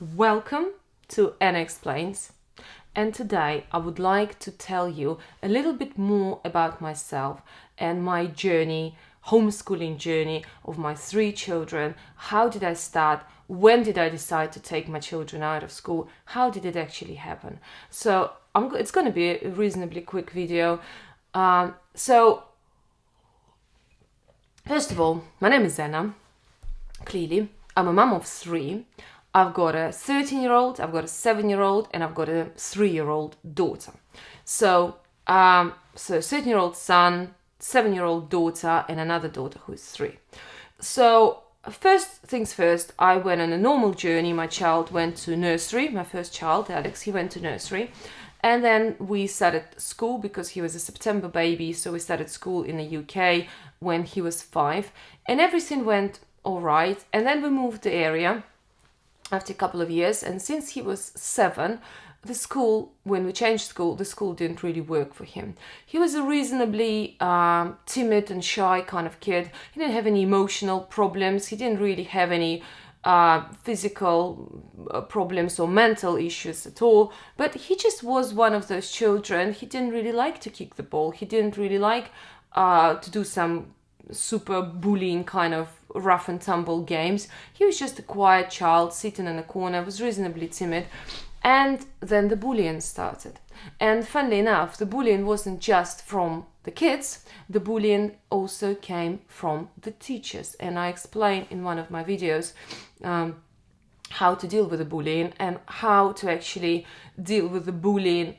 Welcome to Anna Explains, and today I would like to tell you a little bit more about myself and my journey, homeschooling journey of my 3 children. How did I start? When did I decide to take my children out of school? How did it actually happen? So it's going to be a reasonably quick video. So first of all, my name is Anna. Clearly, I'm a mum of 3. I've got a 13-year-old, I've got a 7-year-old, and I've got a 3-year-old daughter. So 13-year-old son, 7-year-old daughter, and another daughter who is 3. So first things first, I went on a normal journey. My child went to nursery. My first child, Alex, he went to nursery. And then we started school because he was a September baby. So we started school in the UK when he was 5. And everything went all right. And then we moved the area after a couple of years, and since he was 7, the school, when we changed school, the school didn't really work for him. He was a reasonably timid and shy kind of kid. He didn't have any emotional problems. He didn't really have any physical problems or mental issues at all, but he just was one of those children. He didn't really like to kick the ball. He didn't really like to do some super bullying kind of rough and tumble games. He was just a quiet child sitting in a corner, was reasonably timid. And then the bullying started. And funnily enough, the bullying wasn't just from the kids, the bullying also came from the teachers. And I explained in one of my videos how to deal with the bullying and how to actually deal with the bullying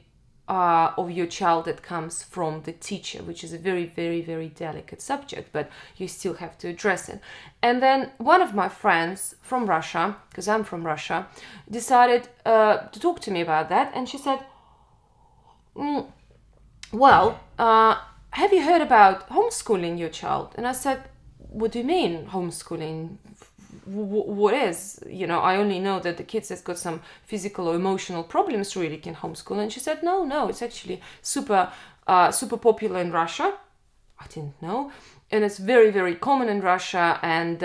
of your child that comes from the teacher, which is a very, very, very delicate subject, but you still have to address it. And then one of my friends from Russia, because I'm from Russia, decided to talk to me about that. And she said, well, have you heard about homeschooling your child? And I said, what do you mean homeschooling? What is, I only know that the kids that's got some physical or emotional problems really can homeschool. And she said, no, it's actually super popular in Russia. I didn't know. And it's very, very common in Russia. And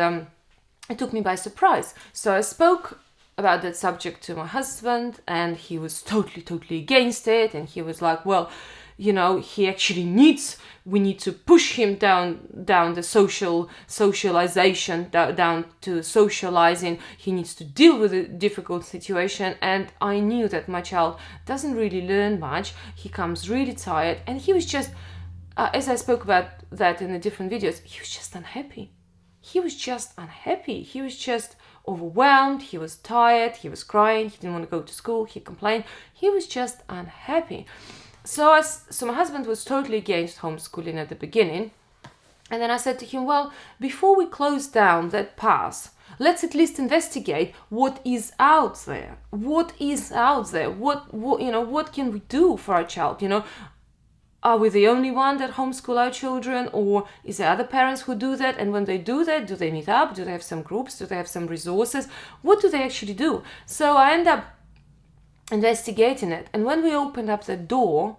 it took me by surprise. So I spoke about that subject to my husband, and he was totally against it. And he was like, well, he actually we need to push him down the socialization, down to socializing. He needs to deal with a difficult situation. And I knew that my child doesn't really learn much. He comes really tired. And he was just, as I spoke about that in the different videos, he was just unhappy. He was just overwhelmed. He was tired. He was crying. He didn't want to go to school. He complained. He was just unhappy. So my husband was totally against homeschooling at the beginning. And then I said to him, well, before we close down that path, let's at least investigate what is out there. What is out there? What can we do for our child? Are we the only one that homeschool our children, or is there other parents who do that? And when they do that, do they meet up? Do they have some groups? Do they have some resources? What do they actually do? So I end up investigating it. And when we opened up the door,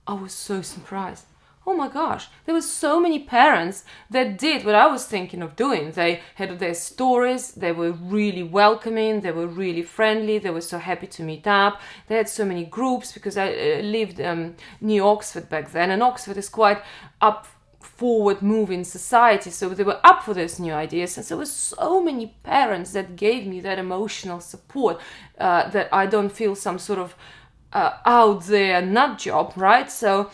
I was so surprised. Oh my gosh, there were so many parents that did what I was thinking of doing. They had their stories, they were really welcoming, they were really friendly, they were so happy to meet up. They had so many groups because I lived near Oxford back then, and Oxford is quite forward moving society, so they were up for those new ideas. And so there were so many parents that gave me that emotional support that I don't feel some sort of out there nut job, right? So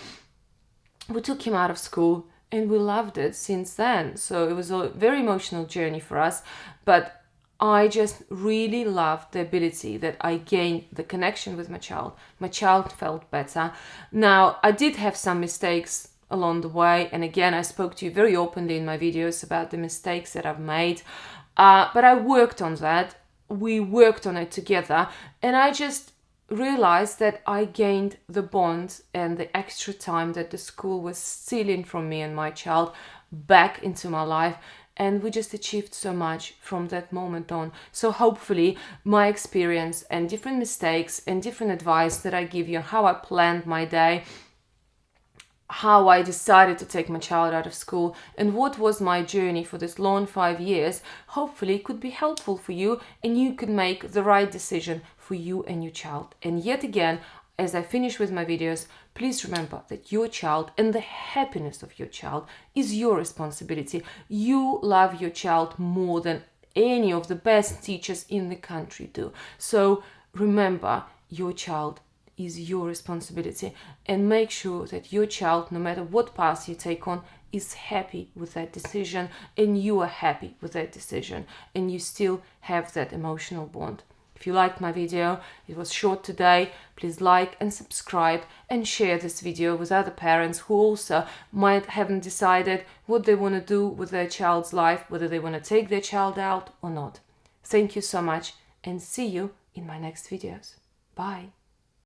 we took him out of school and we loved it since then. So it was a very emotional journey for us, but I just really loved the ability that I gained the connection with my child. My child felt better. Now, I did have some mistakes along the way, and again, I spoke to you very openly in my videos about the mistakes that I've made, but I worked on that. We worked on it together, and I just realized that I gained the bond and the extra time that the school was stealing from me and my child back into my life. And we just achieved so much from that moment on. So hopefully my experience and different mistakes and different advice that I give you, how I planned my day, how I decided to take my child out of school and what was my journey for this long 5 years, hopefully it could be helpful for you and you could make the right decision for you and your child. And yet again, as I finish with my videos, please remember that your child and the happiness of your child is your responsibility. You love your child more than any of the best teachers in the country do. So remember, your child is your responsibility, and make sure that your child, no matter what path you take on, is happy with that decision and you are happy with that decision and you still have that emotional bond. If you liked my video, it was short today, please like and subscribe and share this video with other parents who also might haven't decided what they want to do with their child's life, whether they want to take their child out or not. Thank you so much and see you in my next videos. Bye.